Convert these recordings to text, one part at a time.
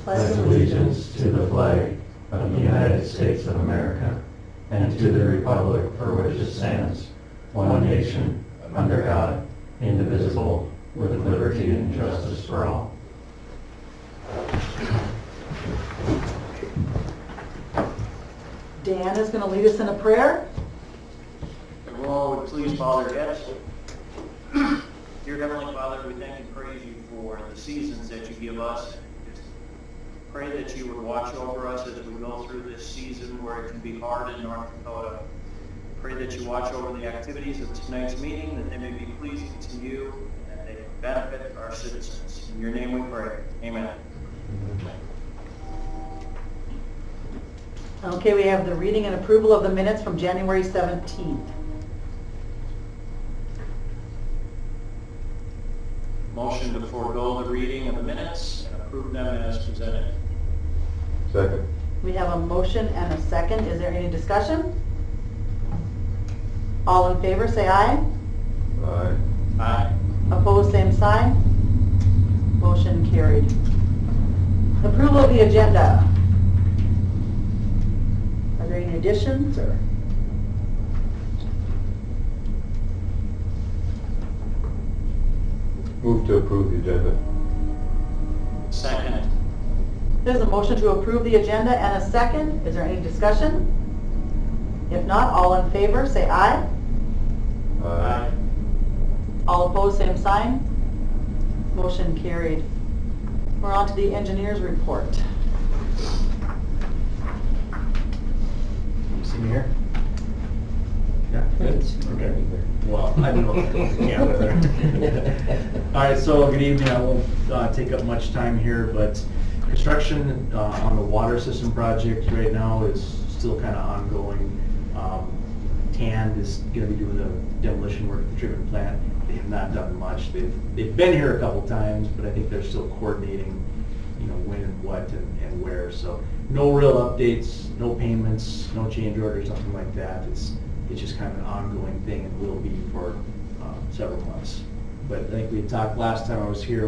pledge allegiance to the flag of the United States of America and to the republic for which it stands, one nation, under God, indivisible, with liberty and justice for all. Dan is going to lead us in a prayer. Everyone would please bow their heads. Dear Heavenly Father, we thank and praise you for the seasons that you give us. Pray that you would watch over us as we go through this season where it can be hard in North Dakota. Pray that you watch over the activities of tonight's meeting, that they may be pleasing to you, and that they benefit our citizens. In your name we pray. Amen. Okay, we have the reading and approval of the minutes from January 17th. Motion to forego the reading of the minutes and approve them as presented. Second. We have a motion and a second. Is there any discussion? All in favor, say aye. Aye. Aye. Opposed, same sign. Motion carried. Approval of the agenda. Are there any additions or? Move to approve the agenda. Second. There's a motion to approve the agenda and a second. Is there any discussion? If not, all in favor, say aye. Aye. All opposed, same sign. Motion carried. We're on to the engineer's report. You see me here? Yeah, good. Okay. Well, I don't know. Yeah, there. All right, so good evening. I won't take up much time here, but construction on the water system project right now is still kind of ongoing. TAND is going to be doing the demolition work at the treatment plant. They have not done much. They've been here a couple times, but I think they're still coordinating, when and what and where. So no real updates, no payments, no change orders, nothing like that. It's just kind of an ongoing thing and will be for several months. But I think we talked last time I was here,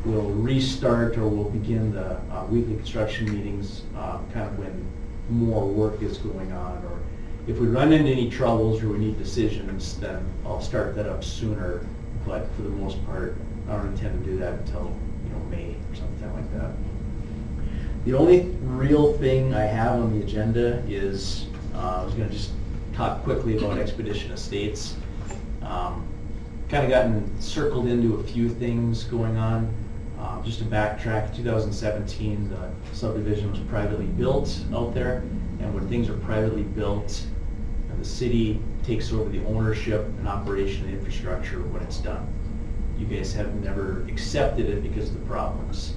we'll restart or we'll begin the weekly construction meetings kind of when more work is going on, or if we run into any troubles or we need decisions, then I'll start that up sooner. But for the most part, I don't intend to do that until May or something like that. The only real thing I have on the agenda is I was going to just talk quickly about Expedition Estates. Kind of gotten circled into a few things going on. Just to backtrack, 2017, the subdivision was privately built out there, and when things are privately built, the city takes over the ownership and operation and infrastructure when it's done. You guys have never accepted it because of the problems.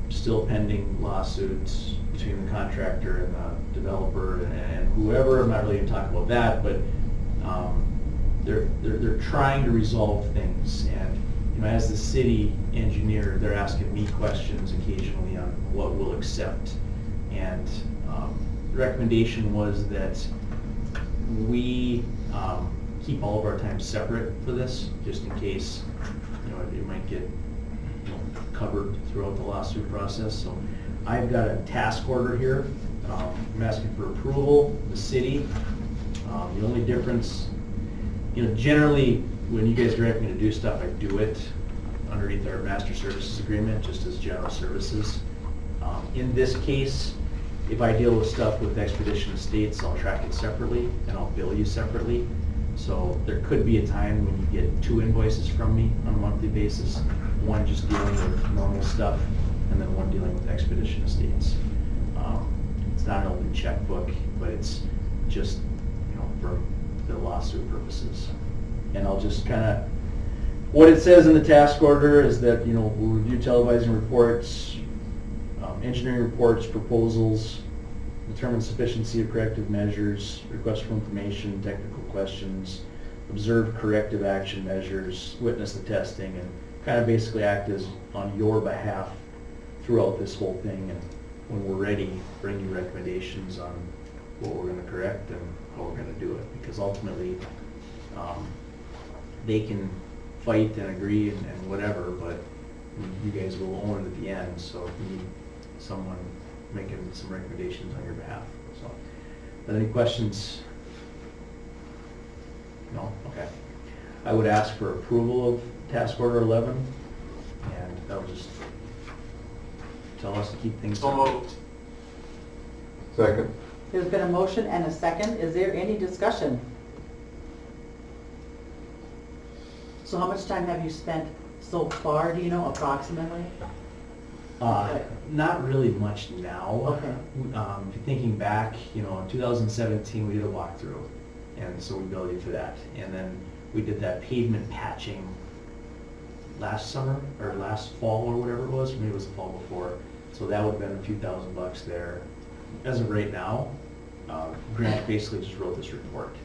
Still pending lawsuits between the contractor and the developer and whoever. I'm not really going to talk about that, but they're trying to resolve things. And as the city engineer, they're asking me questions occasionally on what we'll accept. And the recommendation was that we keep all of our time separate for this, just in case it might get covered throughout the lawsuit process. So I've got a task order here. I'm asking for approval of the city. The only difference, generally when you guys direct me to do stuff, I do it underneath our master services agreement, just as general services. In this case, if I deal with stuff with Expedition Estates, I'll track it separately and I'll bill you separately. So there could be a time when you get 2 invoices from me on a monthly basis, one just dealing with normal stuff and then one dealing with Expedition Estates. It's not an open checkbook, but it's just for the lawsuit purposes. And I'll just kind of, what it says in the task order is that we'll review televising reports, engineering reports, proposals, determine sufficiency of corrective measures, request for information, technical questions, observe corrective action measures, witness the testing, and kind of basically act as on your behalf throughout this whole thing. And when we're ready, bring you recommendations on what we're going to correct and how we're going to do it. Because ultimately, they can fight and agree and whatever, but you guys will own it at the end, so if you need someone making some recommendations on your behalf, so. Are there any questions? No? Okay. I would ask for approval of task order 11, and that'll just tell us to keep things. So moved. Second. There's been a motion and a second. Is there any discussion? So how much time have you spent so far, do you know, approximately? Not really much now. Okay. If you're thinking back, in 2017, we did a walkthrough, and so we billed you for that. And then we did that pavement patching last summer, or last fall, or whatever it was, maybe it was the fall before. So that would have been a few $1,000 there. As of right now, Grant basically just wrote this report,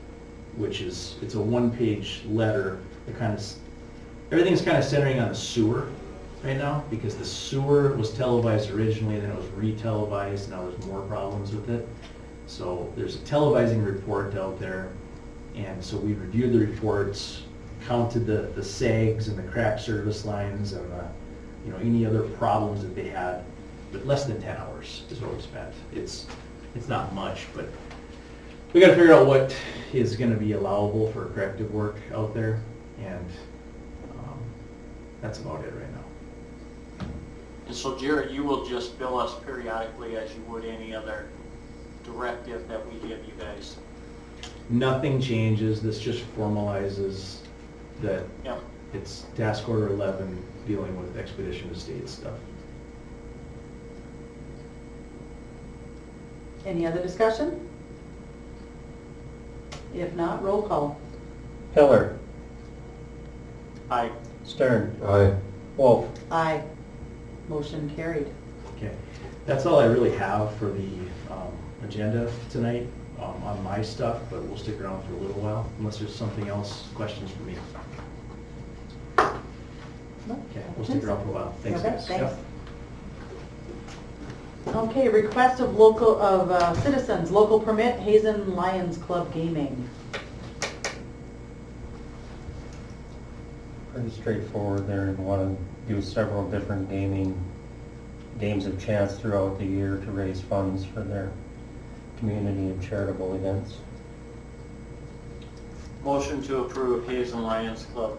which is, it's a one-page letter that everything's kind of centering on the sewer right now, because the sewer was televised originally, then it was re-televised, now there's more problems with it. So there's a televising report out there, and so we reviewed the reports, counted the sags and the cracked service lines and any other problems that they had, but less than 10 hours is what we spent. It's not much, but we got to figure out what is going to be allowable for corrective work out there, and that's about it right now. And so Jared, you will just bill us periodically as you would any other directive that we give you guys? Nothing changes, this just formalizes that Yep. it's task order 11 dealing with expedition to state stuff. Any other discussion? If not, roll call. Pillar, Aye. Stern, Aye. Wolf. Aye. Motion carried. Okay, that's all I really have for the agenda tonight on my stuff, but we'll stick around for a little while unless there's something else, questions for me. No? Okay, we'll stick around for a while. Thanks, Okay, guys. thanks. Yep. Okay, request of citizens, local permit, Hazen Lions Club Gaming. Pretty straightforward there, and want to do several different games of chance throughout the year to raise funds for their community and charitable events. Motion to approve Hazen Lions Club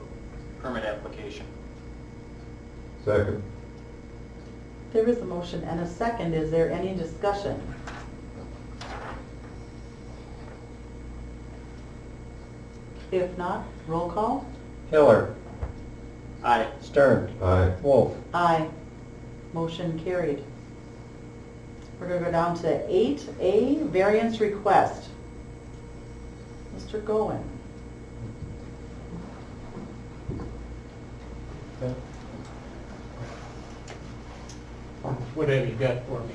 permit application. Second. There is a motion and a second. Is there any discussion? If not, roll call. Pillar, Aye. Stern, Aye. Wolf. Aye. Motion carried. We're going to go down to 8A, variance request. Mr. Goen. What have you got for me?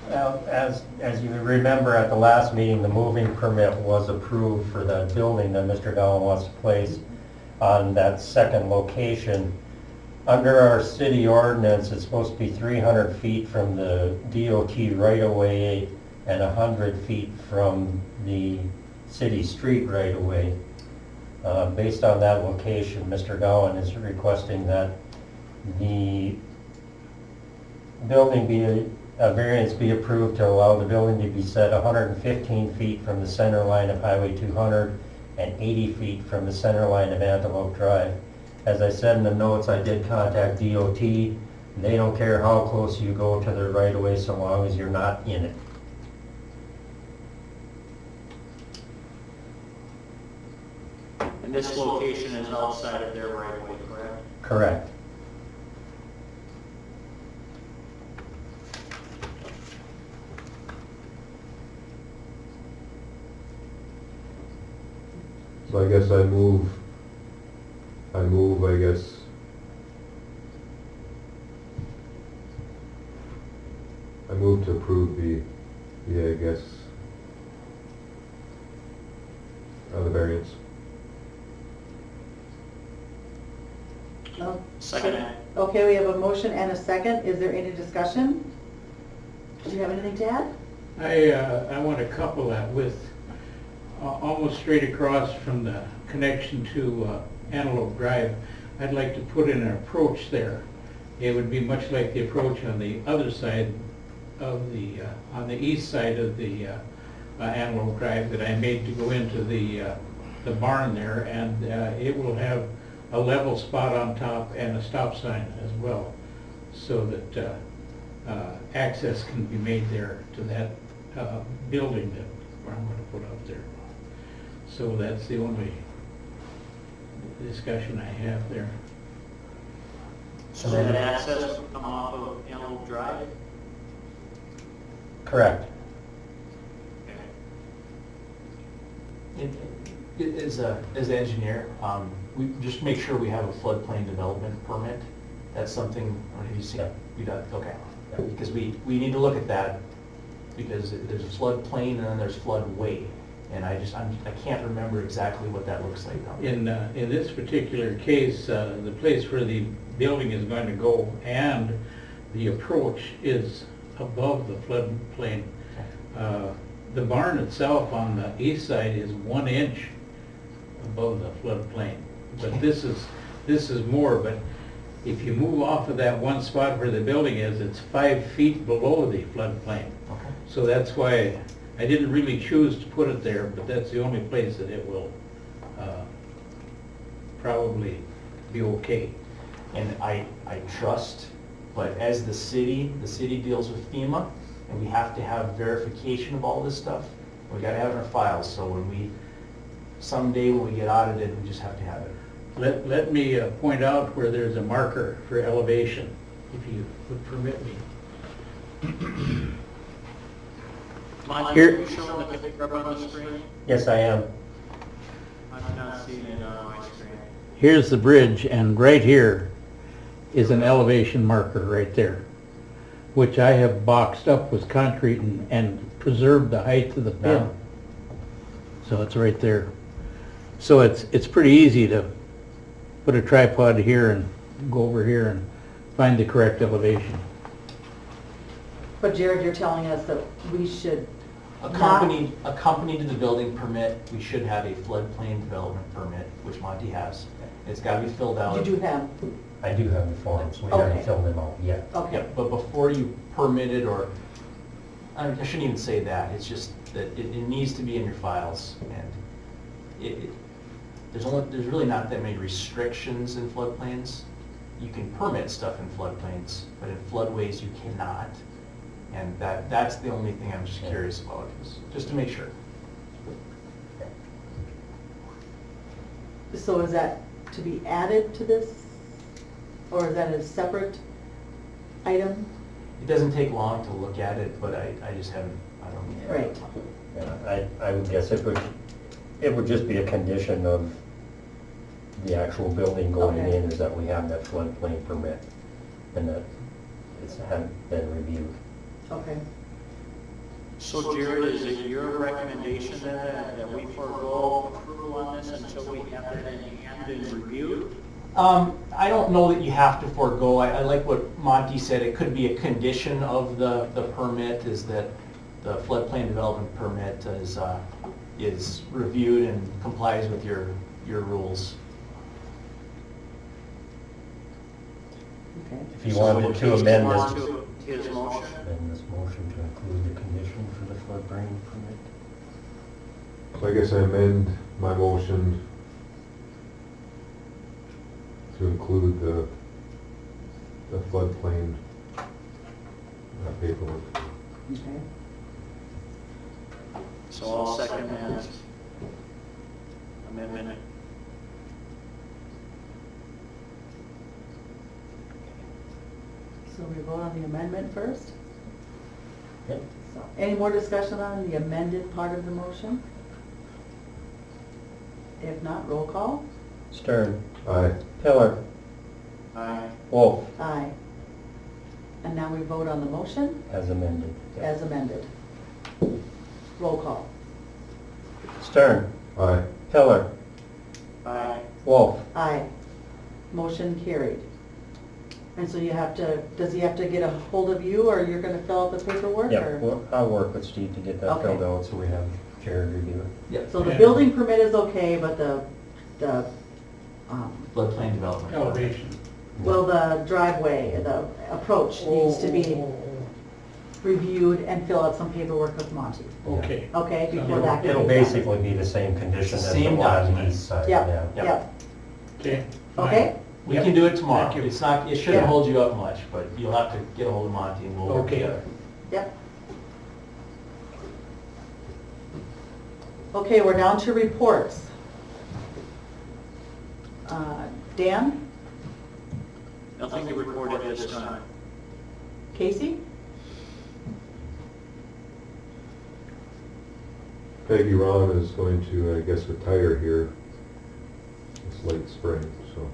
Well, as you remember at the last meeting, the moving permit was approved for that building that Mr. Gowan wants to place on that second location. Under our city ordinance, it's supposed to be 300 feet from the DOT right-of-way and 100 feet from the city street right-of-way. Based on that location, Mr. Gowan is requesting that the building a variance be approved to allow the building to be set 115 feet from the center line of Highway 200 and 80 feet from the center line of Antelope Drive. As I said in the notes, I did contact DOT. They don't care how close you go to their right-of-way so long as you're not in it. And this location is outside of their right of way, correct? Correct. So I guess I move, I guess, I move to approve the variance. No? Second. Okay, we have a motion and a second. Is there any discussion? Do you have anything to add? I want to couple that with almost straight across from the connection to Antelope Drive. I'd like to put in an approach there. It would be much like the approach on the other side of the, on the east side of the Antelope Drive that I made to go into the barn there, and it will have a level spot on top and a stop sign as well, so that access can be made there to that building that I'm going to put up there. So that's the only discussion I have there. So that access will come off of Antelope Drive? Correct. Okay. As an engineer, we just make sure we have a floodplain development permit. That's something, have you seen? Yeah. We don't, okay. Yeah. Because we need to look at that, because there's a floodplain and then there's floodway. And I can't remember exactly what that looks like now. In this particular case, the place where the building is going to go and the approach is above the floodplain. The barn itself on the east side is 1 inch above the floodplain. But this is more, but if you move off of that one spot where the building is, it's 5 feet below the floodplain. Okay. So that's why I didn't really choose to put it there, but that's the only place that it will probably be okay. And I trust, but as the city deals with FEMA, and we have to have verification of all this stuff. We gotta have it in our files, so someday when we get audited, we just have to have it. Let me point out where there's a marker for elevation, if you would permit me. Monty, are you showing the picture up on the screen? Yes, I am. I'm not seeing it on my screen. Here's the bridge, and right here is an elevation marker right there, which I have boxed up with concrete and preserved the height of the pin. Yeah. So it's right there. So it's pretty easy to put a tripod here and go over here and find the correct elevation. But Jared, you're telling us that we should Accompanied to the building permit, we should have a floodplain development permit, which Monty has. It's gotta be filled out. You do have, I do have the forms, we Okay. haven't filled them out yet. okay. Yeah, but before you permit it, or, I shouldn't even say that, it's just that it needs to be in your files, and there's really not that many restrictions in floodplains. You can permit stuff in floodplains, but in floodways you cannot. And that's the only thing I'm just curious about, is just to make sure. So is that to be added to this? Or is that a separate item? It doesn't take long to look at it, but I just haven't, I don't. Right. Yeah, I would guess it would just be a condition of the actual building going Okay. in, is that we have that floodplain permit, and that it's hadn't been reviewed. Okay. So Jared, is it your recommendation then that we forego approval on this until we have that in hand and reviewed? I don't know that you have to forego. I like what Monty said. It could be a condition of the permit, is that the floodplain development permit is reviewed and complies with your rules. Okay. If you wanted to amend Want this, to his motion? amend this motion to include the condition for the floodplain permit. So I guess I amend my motion to include the floodplain paperwork. Okay. So I'll second that amendment. So we vote on the amendment first? Yep. So, any more discussion on the amended part of the motion? If not, roll call. Stern, Aye. Pillar, Aye. Wolf, Aye. And now we vote on the motion as amended. as amended. Roll call. Stern, Aye. Pillar, Aye. Wolf. Aye. Motion carried. And so you have to, does he have to get a hold of you, or you're gonna fill out the paperwork? Yeah, or- well, I'll work with Steve to get that Okay. filled out, so we have Jared review it. Yep. So the building permit is okay, but the Floodplain development. Elevation. well, the driveway, the approach needs to be reviewed and fill out some paperwork with Monty. Okay. Okay, before that can It'll be done. basically be the same condition as the Same one on the document. east side, Yep, yeah. yep, Okay. okay? We can do it tomorrow. Thank you. It's not, it shouldn't Yeah. hold you up much, but you'll have to get a hold of Monty and we'll work Okay. together. Yep. Okay, we're down to reports. Dan, Nothing to report at this time. Casey, Peggy Ron is going to, I guess, retire here this late spring, so.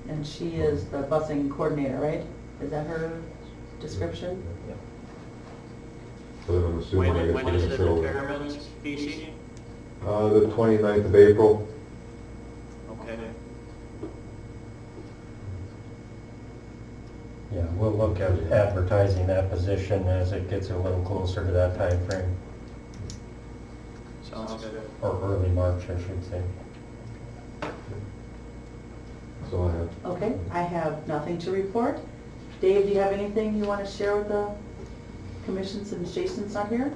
and she is the busing coordinator, right? Is that her description? But I'm assuming, I guess, When we're is gonna the fill retirement, PC? the 29th of April. Okay. Yeah, we'll look at advertising that position as it gets a little closer to that time frame, Sounds good. or early March, I should say. That's all I have. Okay, I have nothing to report. Dave, do you have anything you want to share with the commission since Jason's not here?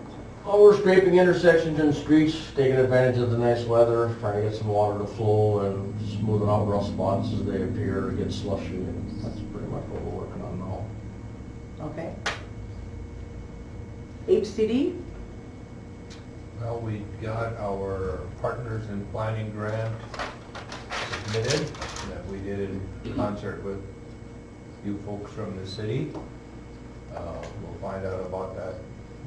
Oh, we're scraping intersections and streets, taking advantage of the nice weather, trying to get some water to flow and smoothing out rough spots as they appear to get slushy. And that's pretty much what we're working on now. Okay. HCD? Well, we got our Partners in Planning grant submitted that we did in concert with you folks from the city. We'll find out about that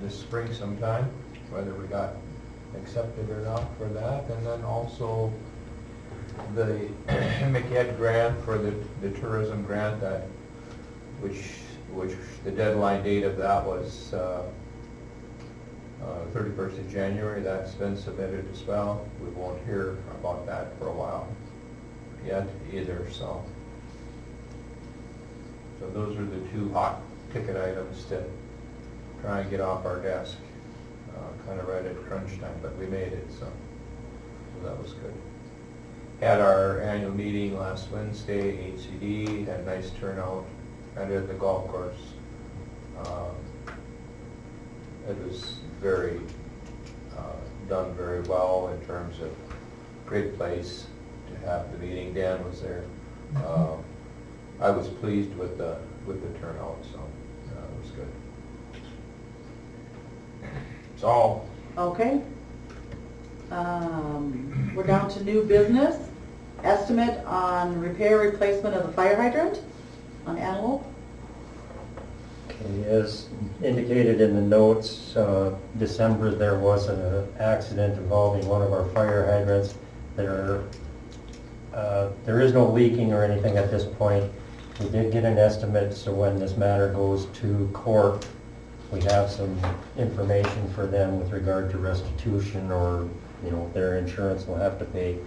this spring sometime, whether we got accepted or not for that. And then also the McEd grant for the tourism grant, that which the deadline date of that was 31st of January. That's been submitted as well. We won't hear about that for a while yet either, so those are the two hot ticket items to try and get off our desk, kind of right at crunch time, but we made it, so that was good. Had our annual meeting last Wednesday, HCD, had a nice turnout, and at the golf course. It was very, done very well in terms of great place to have the meeting. Dan was there. I was pleased with the turnout, so it was good. That's all. Okay. We're down to new business. Estimate on repair replacement of the fire hydrant on Antelope. Okay, as indicated in the notes, December there was an accident involving one of our fire hydrants. There is no leaking or anything at this point. We did get an estimate, so when this matter goes to court, we have some information for them with regard to restitution, or, you know, their insurance will have to pay.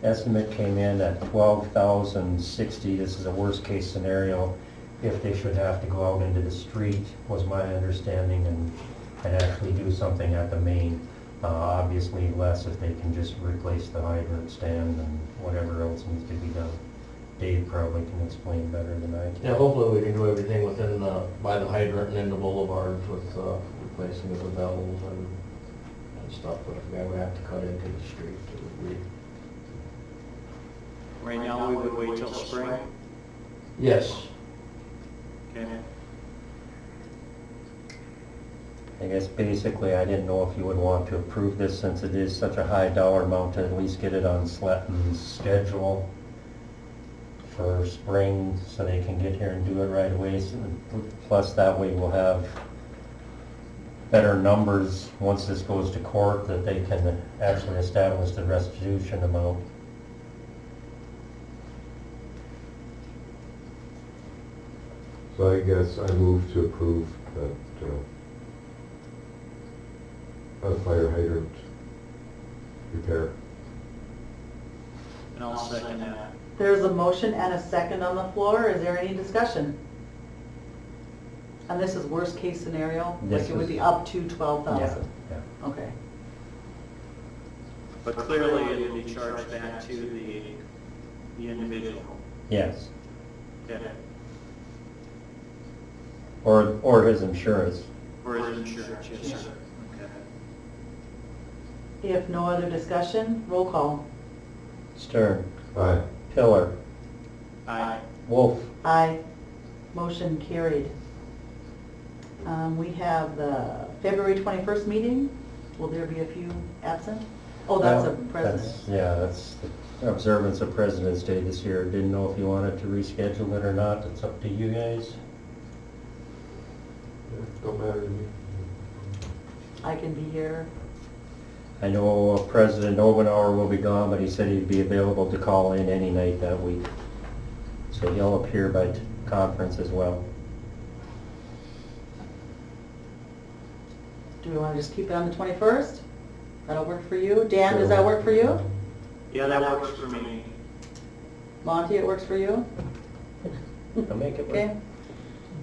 Estimate came in at $12,060. This is a worst case scenario if they should have to go out into the street, was my understanding, and actually do something at the main. Obviously less if they can just replace the hydrant stand and whatever else needs to be done. Dave probably can explain better than I can. Yeah, hopefully we can do everything within by the hydrant and in the boulevard with replacing of the valves and stuff, but if we would have to cut into the street, it would be. Right now, we would wait till spring. Yes. Okay. I guess basically I didn't know if you would want to approve this, since it is such a high dollar amount, to at least get it on Sletton's schedule for spring so they can get here and do it right away. So, plus that way we'll have better numbers once this goes to court, that they can actually establish the restitution amount. So I guess I move to approve that fire hydrant repair. And I'll second that. There's a motion and a second on the floor. Is there any discussion? And this is worst case scenario? This Like it would is- be up to 12,000? Yeah. Okay. But clearly it'll be charged back to the individual. Yes, Okay. or his insurance. For his insurance, yes, sir. Okay. If no other discussion, roll call. Stern, Aye. Pillar, Aye. Wolf. Aye. Motion carried. We have the February 21st meeting. Will there be a few absent? Oh, that's a president. That's the observance of President's Day this year. Didn't know if you wanted to reschedule it or not. It's up to you guys. Don't matter to me. I can be here. I know President Obenauer will be gone, but he said he'd be available to call in any night that week. So he'll appear by conference as well. Do we want to just keep it on the 21st? That'll work for you? Dan, does that work for you? Yeah, that works for me. Monty, it works for you? I'll make it work. Okay.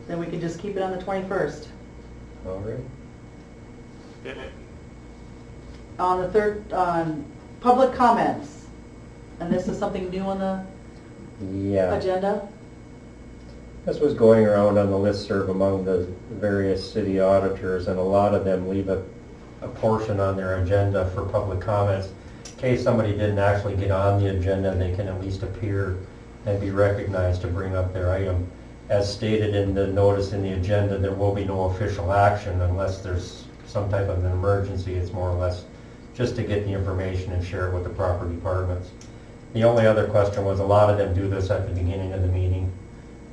Then we can just keep it on the 21st. All right. Okay. On the third, on public comments, and this is something new on the Yeah. agenda? This was going around on the listserv among the various city auditors, and a lot of them leave a portion on their agenda for public comments. In case somebody didn't actually get on the agenda, they can at least appear and be recognized to bring up their item. As stated in the notice in the agenda, there will be no official action unless there's some type of an emergency. It's more or less just to get the information and share it with the proper departments. The only other question was, a lot of them do this at the beginning of the meeting,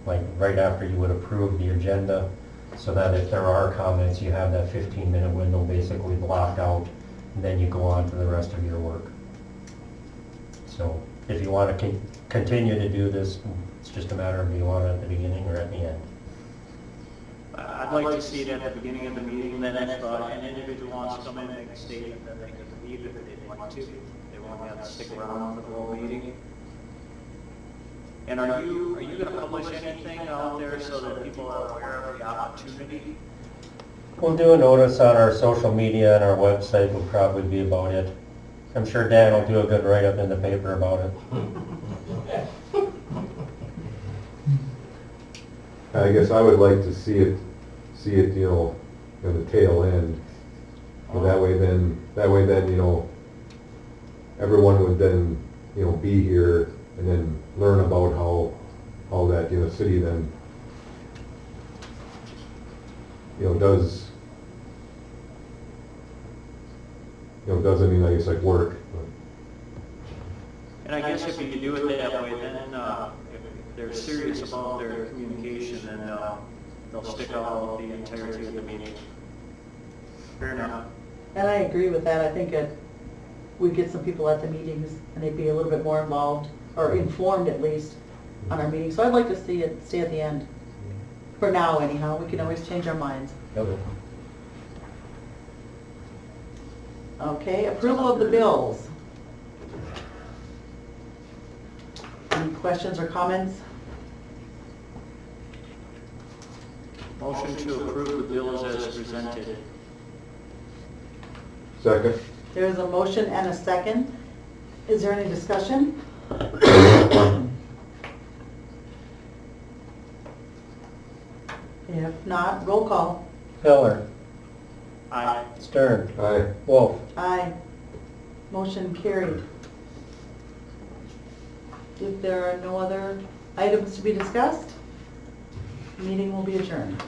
like right after you would approve the agenda, so that if there are comments, you have that 15-minute window basically blocked out, and then you go on to the rest of your work. So if you want to continue to do this, it's just a matter of do you want it at the beginning or at the end. I'd like to see it at the beginning of the meeting, then if an individual wants to come in and make a statement, then they can leave if they'd like to. They won't have to stick around for the whole meeting. And are you going to publish anything out there so that people are aware of the opportunity? We'll do a notice on our social media and our website will probably be about it. I'm sure Dan will do a good write-up in the paper about it. I guess I would like to see it, you know, in the tail end. And that way then, you know, everyone would then, you know, be here and then learn about how that, you know, city then, you know, does any, I guess, like work. And I guess if you could do it that way, then if they're serious about their communication, then they'll stick out the entirety of the meeting. Fair enough. And I agree with that. I think we'd get some people at the meetings and they'd be a little bit more involved, or informed at least, on our meetings. So I'd like to see it stay at the end. For now anyhow, we can always change our minds. Okay, approval of the bills. Any questions or comments? Motion to approve the bills as presented. Second? There's a motion and a second. Is there any discussion? If not, roll call. Pillar, Aye. Stern, Aye. Wolf. Aye. Motion carried. If there are no other items to be discussed, the meeting will be adjourned.